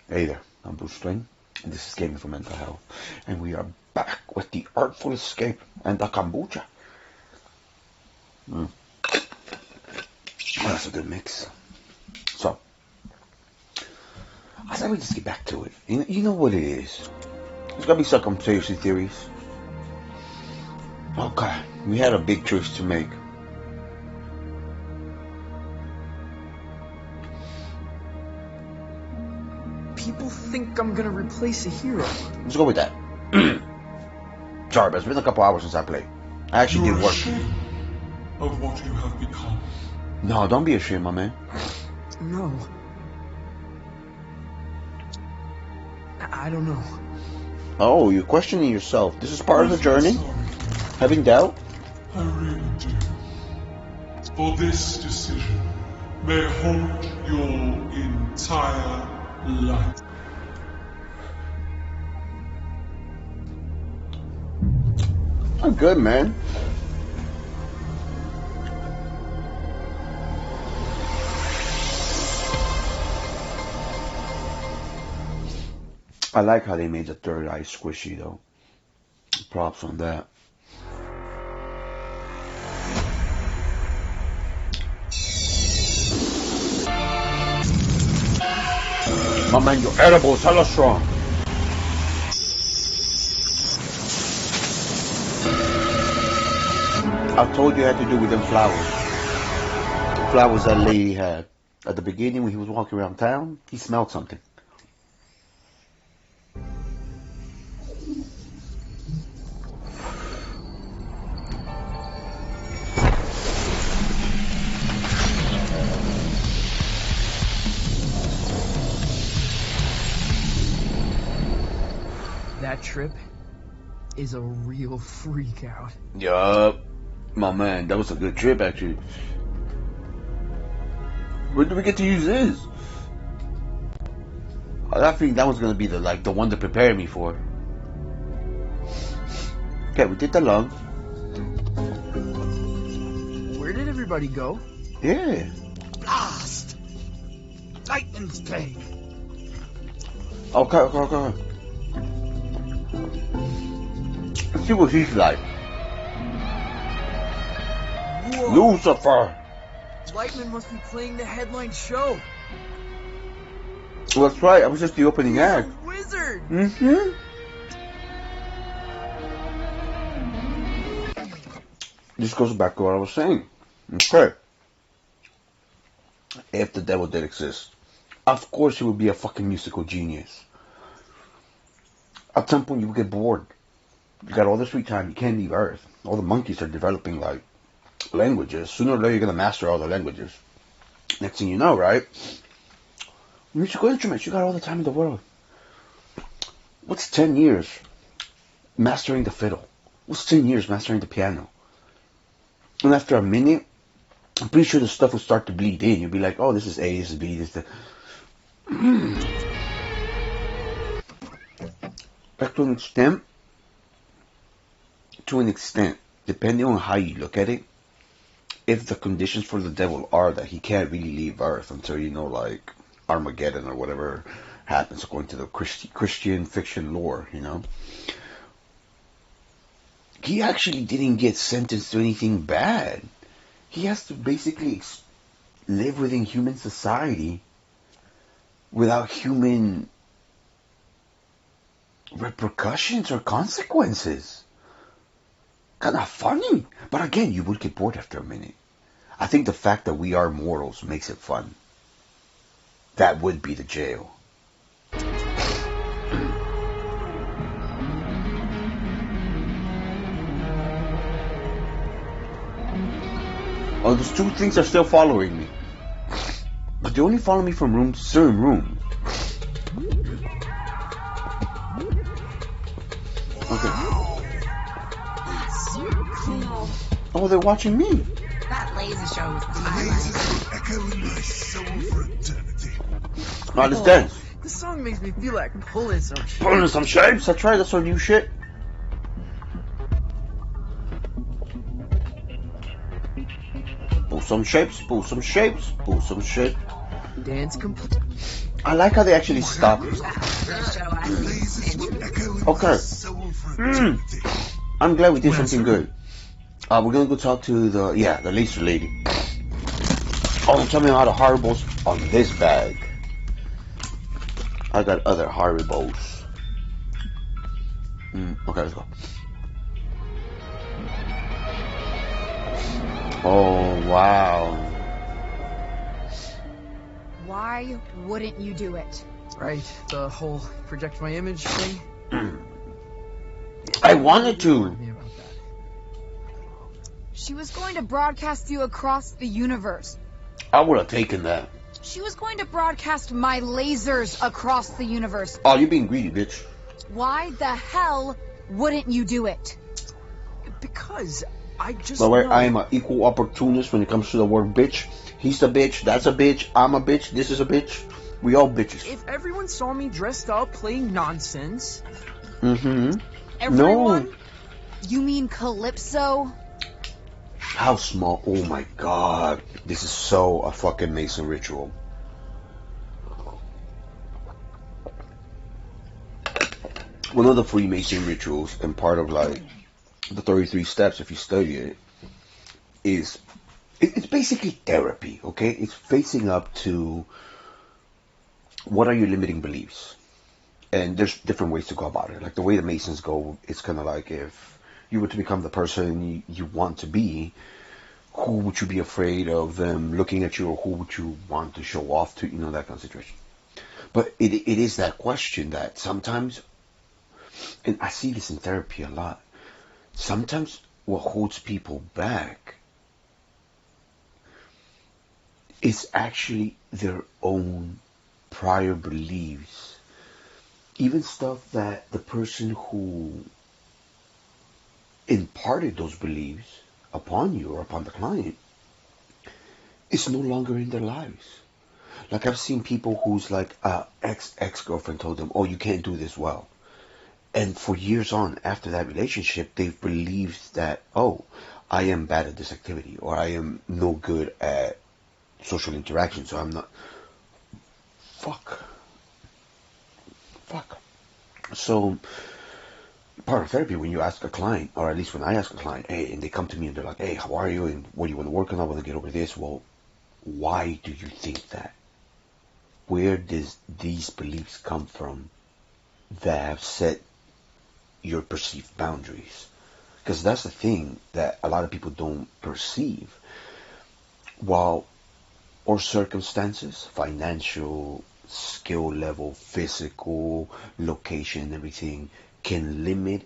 Hey there, I'm Bruce Wayne, and this is Gaming for Mental Health, and we are back with the Artful Escape and the kombucha. Oh, that's a good mix. So, I thought we'd just get back to it. You know what it is. There's gotta be some conspiracy theories. Okay, we had a big choice to make. People think I'm gonna replace a hero. Let's go with that. Sorry, but it's been a couple hours since I played. I actually did work. Of what you have become. No, don't be ashamed, my man. No. I don't know. Oh, you're questioning yourself. This is part of the journey? Sorry. Having doubt? I really do. For this decision may haunt your entire life. I'm good, man. I like how they made the third eye squishy, though. Props on that. My man, your edible is hella strong. I told you I had to do with them flowers. Flowers that lady had. At the beginning, when he was walking around town, he smelled something. That trip is a real freak out. Yup. My man, that was a good trip, actually. Where do we get to use this? I think that was gonna be the one to prepare me for. Okay, we did the lung. Where did everybody go? Yeah. Blast! Lightning's plague. Okay. Let's see what he's like. Whoa. Lucifer! Lightning must be playing the headline show. Well, that's right, I was just the opening He's act. a wizard! Mm-hmm. This goes back to what I was saying. Okay. If the devil did exist, of course he would be a fucking musical genius. At some point you would get bored. You got all this free time, you can't leave Earth. All the monkeys are developing languages. Sooner or later you're gonna master all the languages. Next thing you know, right? Musical instruments, you got all the time in the world. What's 10 years mastering the fiddle? What's 10 years mastering the piano? And after a minute, I'm pretty sure the stuff will start to bleed in. You'll be like, oh, this is A, this is B, this is the... Back to an extent, depending on how you look at it, if the conditions for the devil are that he can't really leave Earth until, Armageddon or whatever happens according to the Christian fiction lore, he actually didn't get sentenced to anything bad. He has to basically live within human society without human repercussions or consequences. Kind of funny. But again, you would get bored after a minute. I think the fact that we are mortals makes it fun. That would be the jail. Oh, those two things are still following me. But they only follow me from room to certain rooms. Okay. Cool. Oh, they're watching me. That laser show was Echoing my soul for eternity. Alright, let's dance. This song makes me feel like pulling some shit. Pulling some shapes. That's right. That's our new shit. Pull some shapes. Pull some shapes. Pull some shit. Dance complete. I like how they actually stop. The show I Lasers will echo in Okay. my soul for eternity. I'm glad we did Well, something sir. good. We're gonna go talk to the laser lady. Oh, tell me how the horribles on this bag. I got other horribles. Okay, let's go. Oh, wow. Why wouldn't you do it? Right, the whole project my image thing. I wanted to. Warned me about that. She was going to broadcast you across the universe. I would have taken that. She was going to broadcast my lasers across the universe. Oh, you're being greedy, bitch. Why the hell wouldn't you do it? Because I just By the way, know. I am an equal opportunist when it comes to the word bitch. He's the bitch, that's a bitch, I'm a bitch, this is a bitch. We all bitches. If everyone saw me dressed up playing nonsense, Mm-hmm. Everyone? No. You mean Calypso? How small? Oh my god. This is so a fucking Mason ritual. One of the Freemason rituals and part of like the 33 steps, if you study it, is it's basically therapy, okay? It's facing up to what are your limiting beliefs. And there's different ways to go about it. Like the way the Masons go, it's kind of like if you were to become the person you want to be, who would you be afraid of them looking at you, or who would you want to show off to, you know, that kind of situation. But it is that question that sometimes, and I see this in therapy a lot, sometimes what holds people back is actually their own prior beliefs. Even stuff that the person who imparted those beliefs upon you or upon the client is no longer in their lives. Like I've seen people who's like ex-girlfriend told them, oh, you can't do this well. And for years on after that relationship, they've believed that, oh, I am bad at this activity, or I am no good at social interaction, so I'm not. Fuck. So, part of therapy, when you ask a client, or at least when I ask a client, hey, and they come to me and they're like, hey, how are you? And what do you want to work on? I want to get over this. Well, why do you think that? Where does these beliefs come from that have set your perceived boundaries? Because that's the thing that a lot of people don't perceive. While our circumstances, financial, skill level, physical, location, and everything can limit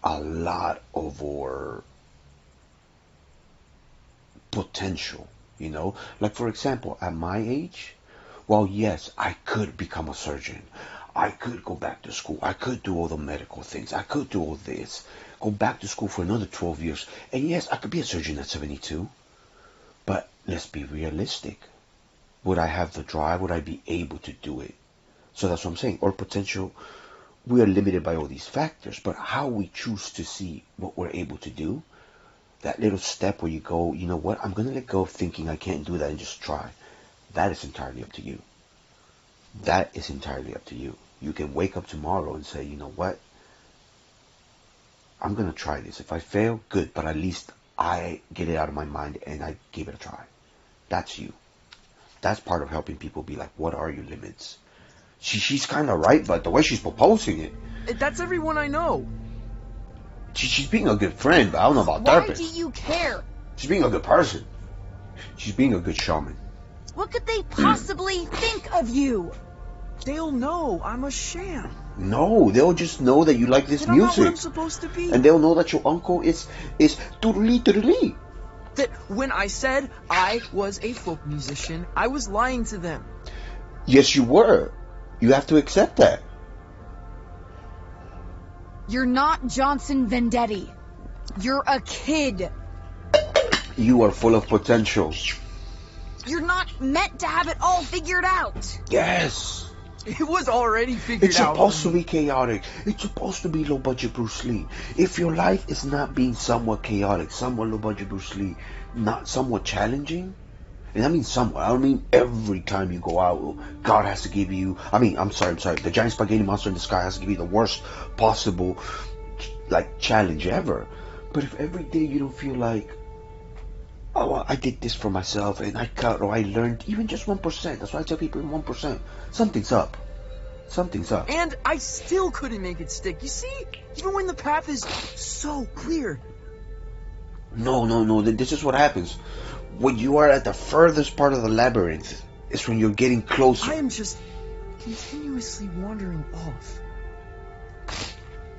a lot of our potential, you know? Like, for example, at my age, well, yes, I could become a surgeon. I could go back to school. I could do all the medical things. I could do all this. Go back to school for another 12 years. And yes, I could be a surgeon at 72. But let's be realistic. Would I have the drive? Would I be able to do it? So that's what I'm saying. Our potential, we are limited by all these factors. But how we choose to see what we're able to do, that little step where you go, you know what, I'm going to let go of thinking I can't do that and just try. That is entirely up to you. That is entirely up to you. You can wake up tomorrow and say, you know what, I'm going to try this. If I fail, good. But at least I get it out of my mind and I give it a try. That's you. That's part of helping people be like, what are your limits? She's kind of right, but the way she's proposing it. that's everyone I know. She's being a good friend, but I don't know about Why therapist. do you care? She's being a good person. She's being a good shaman. What could they possibly think of you? They'll know I'm a sham. No, they'll just know that you like this That I'm not what I'm music. supposed to be. And they'll know that your uncle is toodly toodly. That when I said I was a folk musician, I was lying to them. Yes, you were. You have to accept that. You're not Johnson Vendetti. You're a kid. You are full of potential. You're not meant to have it all figured out. Yes. It was already figured It's out. supposed to be chaotic. It's supposed to be low budget Bruce Lee. If your life is not being somewhat chaotic, somewhat low budget Bruce Lee, not somewhat challenging, And I mean somewhere. I don't mean every time you go out, God has to give you... I'm sorry. The giant spaghetti monster in the sky has to give you the worst possible, like, challenge ever. But if every day you don't feel like, oh, I did this for myself, and I learned even just 1%. That's why I tell people 1%. Something's up. Something's up. And I still couldn't make it stick. You see? Even when the path is so clear. No. This is what happens. When you are at the furthest part of the labyrinth, it's when you're getting closer. I am just continuously wandering off.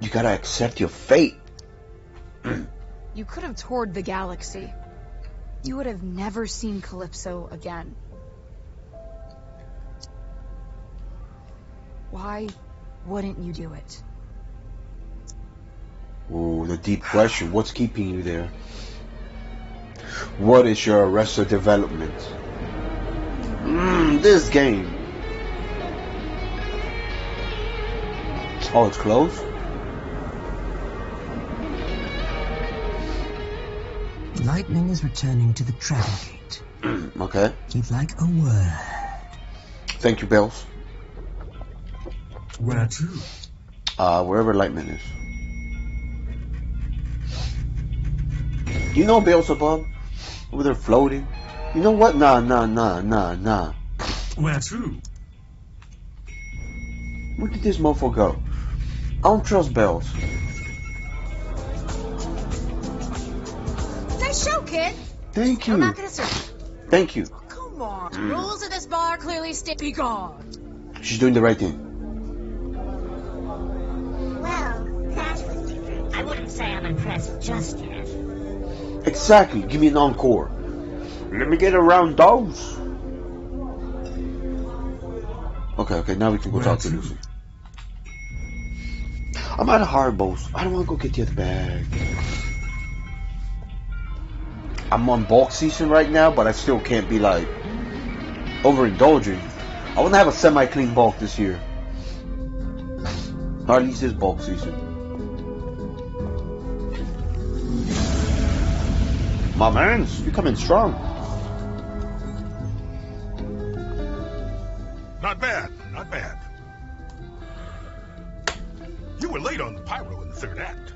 You gotta accept your fate. You could have toured the galaxy. You would have never seen Calypso again. Why wouldn't you do it? Oh, the deep question. What's keeping you there? What is your Arrested Development? This game. Oh, it's closed? Lightning is returning to the travel gate. Okay. He'd like a word. Thank you, Bells. Where to? Wherever Lightning is. You know Beelzebub? Over there floating. You know what? Nah. Where to? Where did this mofo go? I don't trust Bells. Nice show, kid. Thank you. I'm not gonna search. Thank you. Come on. Rules of this bar clearly state. Be gone. She's doing the right thing. Well, that was different. I wouldn't say I'm impressed just yet. Exactly. Give me an encore. Let me get around those. Okay. Now we can go talk to Lucy. I'm out of hard balls. I don't want to go get the other bag. I'm on bulk season right now, but I still can't be like overindulging. I want to have a semi-clean bulk this year. Or at least this bulk season. My mans, you coming strong. Not bad. You were late on the pyro in the third act.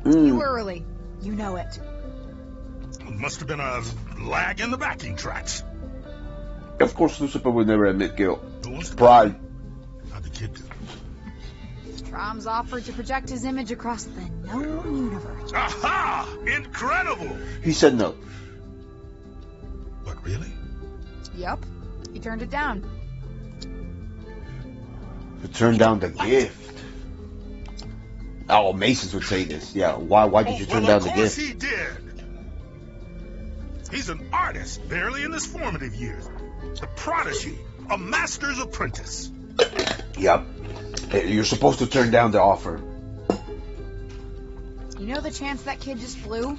You were early. You know it. Must have been a lag in the backing tracks. Of course, Lucifer would never admit guilt. Who wants to- Pride. How'd the kid do? Strom's offered to project his image across the known universe. Aha! Incredible! He said no. But really? Yep. He turned it down. To turn down the gift. Oh, Masons would say this. Yeah, why did you turn down the Of course gift? he did. He's an artist, barely in his formative years. The prodigy, a master's apprentice. Yep. You're supposed to turn down the offer. You know the chance that kid just flew?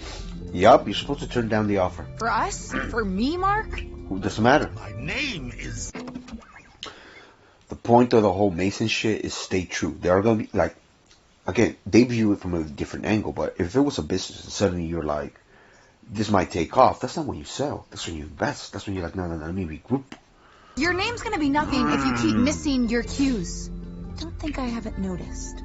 Yep, you're supposed to turn down the offer. For us? For me, Mark? Who doesn't matter? My name is... The point of the whole Mason shit is stay true. There are gonna be like, again, they view it from a different angle, but if it was a business and suddenly you're like, this might take off, that's not when you sell. That's when you invest. That's when you're like, no, let me regroup. Your name's gonna be nothing if you keep missing your cues. Don't think I haven't noticed.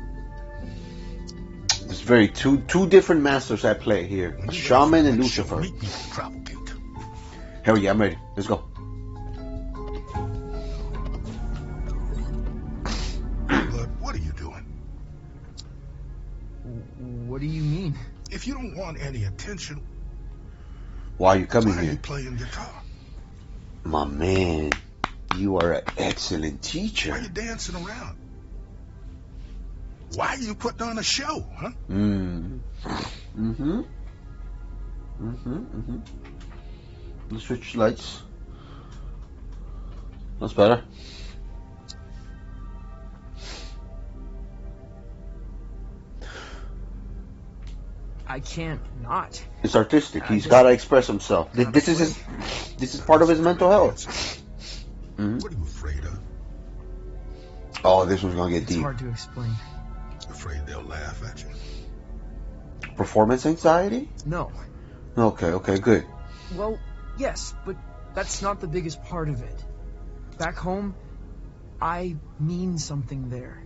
There's very two different masters at play here. A shaman and Lucifer. Meet me at the travel gate. Hell yeah, I'm ready. Let's go. But what are you doing? What do you mean? If you don't want any attention, Why are you coming why are you here? playing guitar? My man, you are an excellent Why are teacher. you dancing around? Why are you putting on a show, huh? Let's switch lights. That's better. I can't not. It's artistic. He's got to express himself. This is part of his mental health. What are you afraid of? Oh, this one's gonna get It's deep. hard to explain. Afraid they'll laugh at you. Performance anxiety? No. Okay, good. Well, yes, but That's not the biggest part of it. Back home, I mean something there.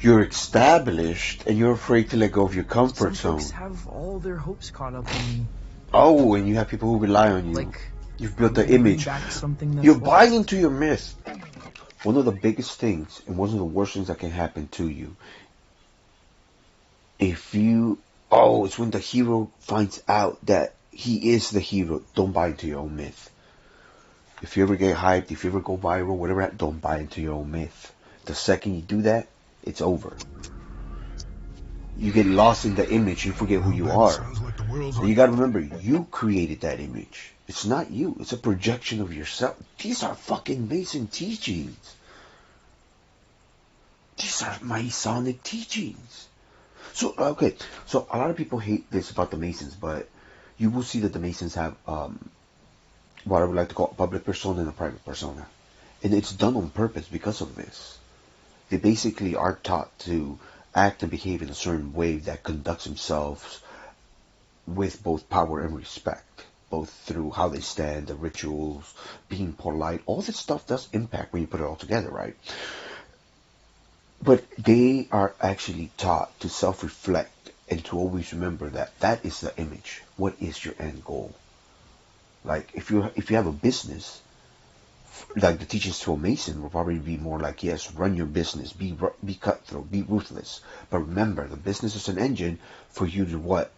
You're established, and you're afraid to let go of your comfort Some zone. folks have all their hopes caught up in me. Oh, and you have people who rely on you. Like, You've built the bringing image. back something that's You're lost. buying into your myth. One of the biggest things, and one of the worst things that can happen to you, it's when the hero finds out that he is the hero. Don't buy into your own myth. If you ever get hyped, if you ever go viral, whatever, don't buy into your own myth. The second you do that, it's over. You get lost in the image, you forget who you are. Sounds like the world's And you gotta remember, you created that image. It's not you, it's a projection of yourself. These are fucking Mason teachings. These are Masonic teachings. So a lot of people hate this about the Masons, but you will see that the Masons have what I would like to call a public persona and a private persona. And it's done on purpose because of this. They basically are taught to act and behave in a certain way that conducts themselves with both power and respect, both through how they stand, the rituals, being polite. All this stuff does impact when you put it all together, right? But they are actually taught to self-reflect and to always remember that that is the image. What is your end goal? Like if you have a business, like the teachings to a Mason will probably be more like, yes, run your business, be cutthroat, be ruthless. But remember, the business is an engine for you to what?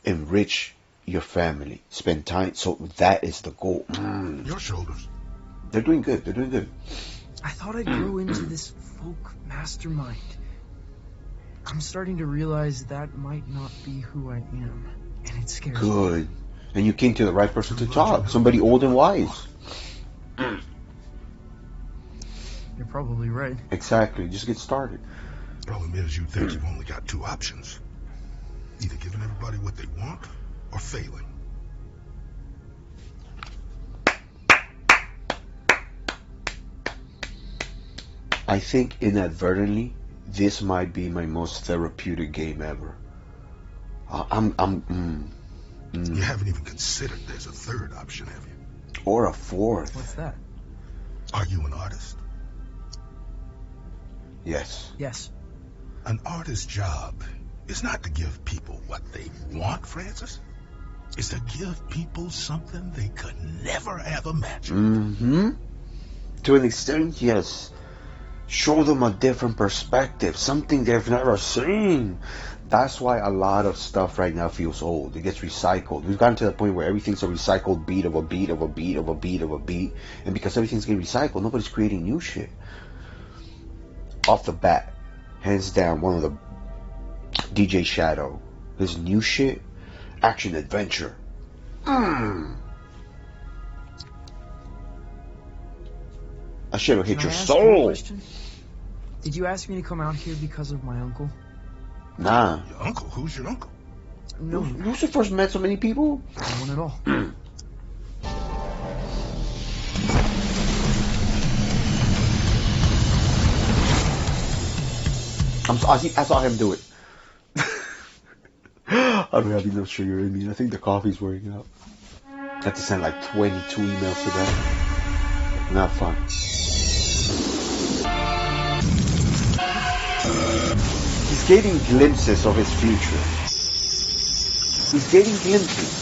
Enrich your family, spend time. So that is the goal. Your shoulders. They're doing good. They're doing good. I thought I'd grow into this folk mastermind. I'm starting to realize that might not be who I am, and it scares me. Good. And you came to the right person to talk. Somebody old and wise. You're probably right. Exactly. Just get started. Problem is, you think you've only got two options. Either giving everybody what they want, or failing. I think inadvertently, this might be my most therapeutic game ever. You haven't even considered there's a third option, have you? Or a fourth. What's that? Are you an artist? Yes. Yes. An artist's job is not to give people what they want, Francis. It's to give people something they could never have imagined. To an extent, yes. Show them a different perspective, something they've never seen. That's why a lot of stuff right now feels old. It gets recycled. We've gotten to the point where everything's a recycled beat of a beat of a beat of a beat of a beat. And because everything's getting recycled, nobody's creating new shit. Off the bat, hands down, one of the DJ Shadow. His new shit, action adventure. That shit will hit Can your I ask you a soul. question? Did you ask me to come out here because of my uncle? Nah. Your uncle? Who's your uncle? No, Lucifer's met so many people. no one at all. I saw him do it. I'm happy no sugar in me. I think the coffee's wearing out. I have to send like 22 emails today. Not fun. He's getting glimpses of his future. He's getting glimpses.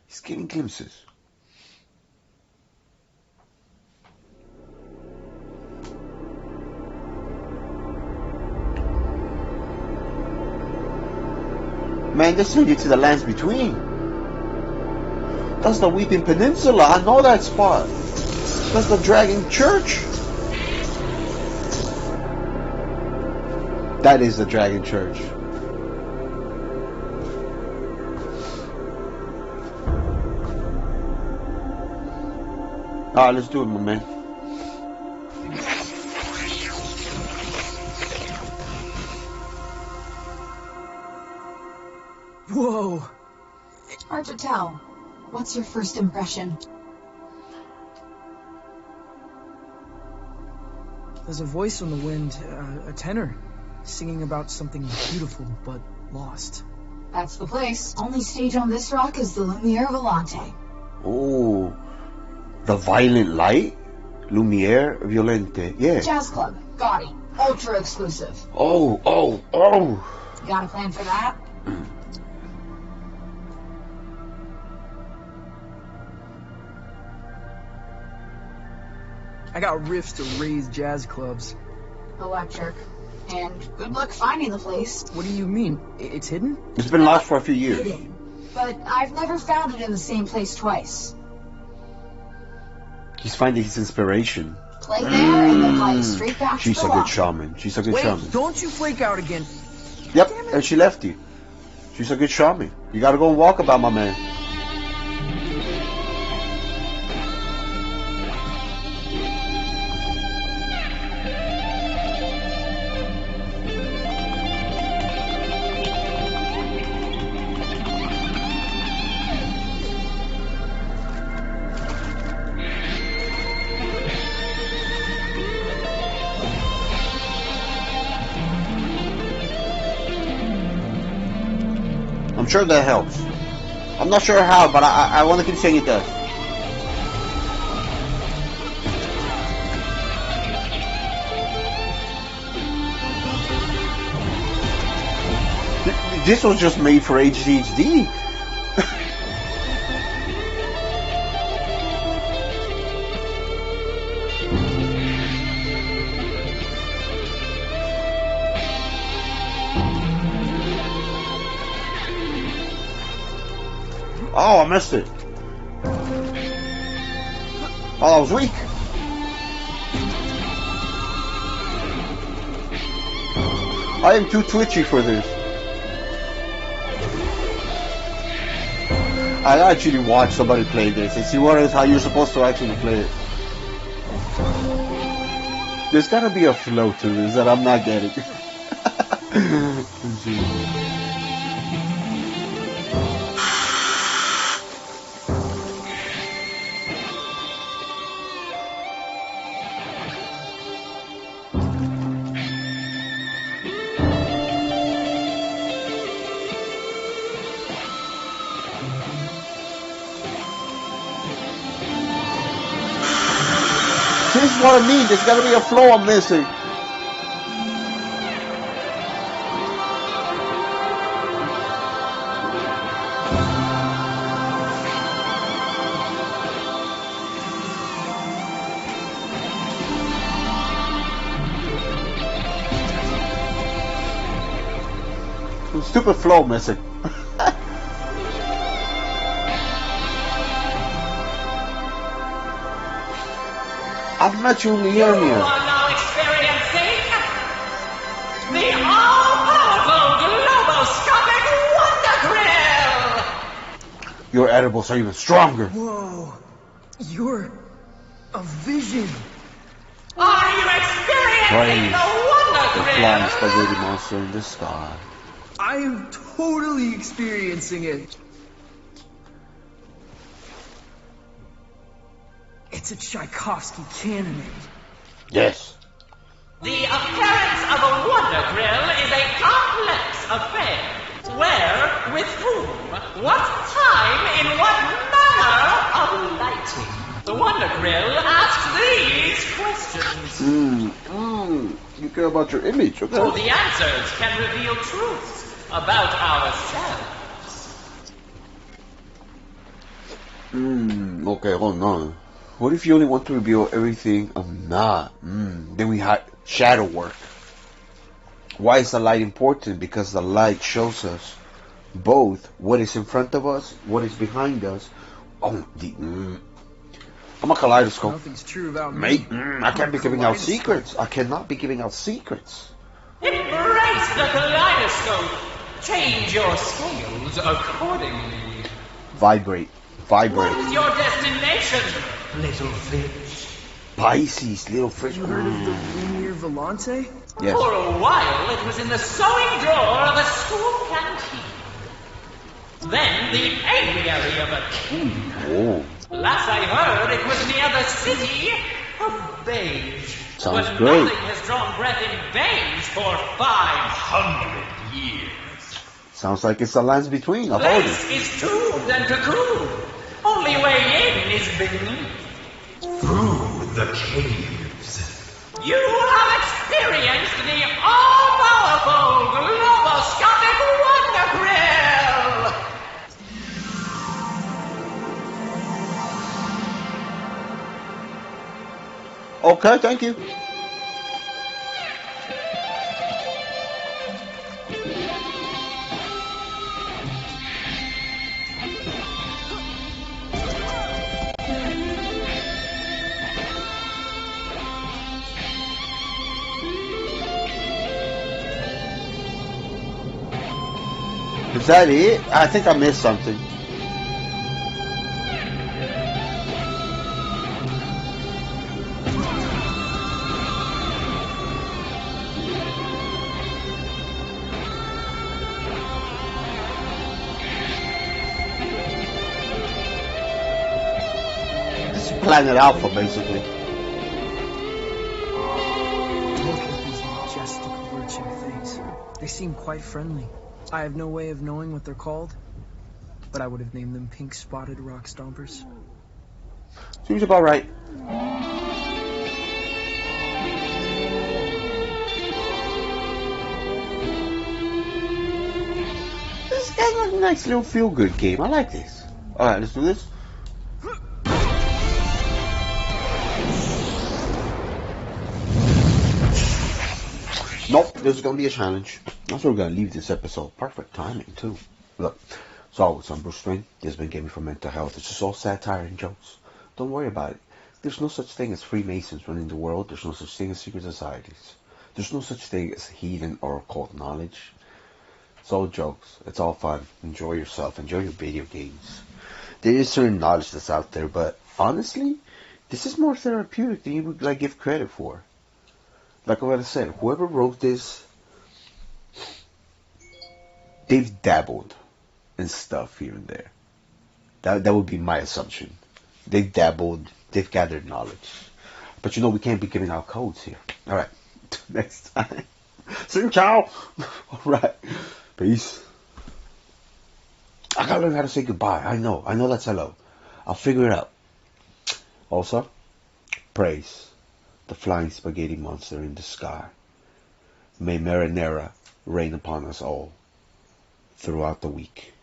He's getting glimpses. Man, this leads you to the lands between. That's the Weeping Peninsula. I know that spot. That's the Dragon Church. That is the Dragon Church. Alright, let's do it, my man. Whoa! Hard to tell. What's your first impression? There's a voice on the wind, a tenor. singing about something beautiful but lost. That's the place. Only stage on this rock is the Lumiere Volante. Oh, the violent light? Lumiere Violente, yeah. Jazz club. Gaudy. Ultra exclusive. Oh. You got a plan for that? I got riffs to raise jazz clubs. Electric. And good luck finding the place. What do you mean? It's hidden? It's been lost for a few years. Hidden. But I've never found it in the same place twice. He's finding his inspiration. Play there and then fly straight back She's to a the good rock. shaman. She's a good Wait, shaman. don't you flake out again. Yep, and she left you. She's a good shaman. You gotta go and walk about, my man. I'm sure that helps. I'm not sure how, but I want to keep saying it does. This was just made for HD. Oh, I missed it. Oh, I was weak. I am too twitchy for this. I actually watched somebody play this and see what is how you're supposed to actually play it. There's gotta be a flow to this that I'm not getting. This is what I mean. There's got to be a flow I'm missing. Some stupid flow missing. I've met you in the You are now experiencing the all-powerful globoscopic Wonder Grill! Your edibles are even stronger. Whoa. You're a vision. Are you experiencing Praise the Wonder the Grill? flying spaghetti monster in the sky. I am totally experiencing it. It's a Tchaikovsky cannonade. Yes. The appearance of a Wonder Grill is a complex affair. Where, with whom, what time, in what manner of lighting? The Wonder Grill asks these questions. You care about your image, okay? So the answers can reveal truths about ourselves. Okay, hold on. What if you only want to reveal everything I'm not? Then we had shadow work. Why is the light important? Because the light shows us both what is in front of us, what is behind us. Oh, I'm a kaleidoscope. Nothing's true about me. Mate, I can't be giving out secrets. I cannot be giving out secrets. Embrace the kaleidoscope. Change your scales accordingly. Vibrate. What is your destination, little fish? Pisces, little fish. You heard of the Lumiere Volante? Yes. For a while, it was in the sewing drawer of a school canteen. Then the aviary of a king. Oh. Last I heard, it was near the city of Beige. Sounds but great. nothing has drawn breath in veins for 500 years. Sounds like it's a lines between. I'll hold Bliss it. is tuned and cocooned. Only way in is beneath. Through the caves. You have experienced the all-powerful globoscopic Wonder Grill! Okay, thank you. Is that it? I think I missed something. This is Planet Alpha, basically. Look at these majestic lurching things. They seem quite friendly. I have no way of knowing what they're called, but I would have named them pink-spotted rock stompers. Seems about right. This is kind of a nice little feel-good game. I like this. Alright, let's do this. Nope, this is going to be a challenge. That's where we're going to leave this episode. Perfect timing, too. Look, it's always on Bruce Wayne. This has been Gaming for Mental Health. It's just all satire and jokes. Don't worry about it. There's no such thing as Freemasons running the world. There's no such thing as secret societies. There's no such thing as heathen or occult knowledge. It's all jokes. It's all fun. Enjoy yourself. Enjoy your video games. There is certain knowledge that's out there, but honestly, this is more therapeutic than you would give credit for. Like what I said, whoever wrote this, they've dabbled in stuff here and there. That would be my assumption. They've dabbled, they've gathered knowledge. But we can't be giving out codes here. Alright, next time. Sing ciao! Alright, peace. I gotta learn how to say goodbye. I know that's hello. I'll figure it out. Also, praise the flying spaghetti monster in the sky. May marinara rain upon us all throughout the week.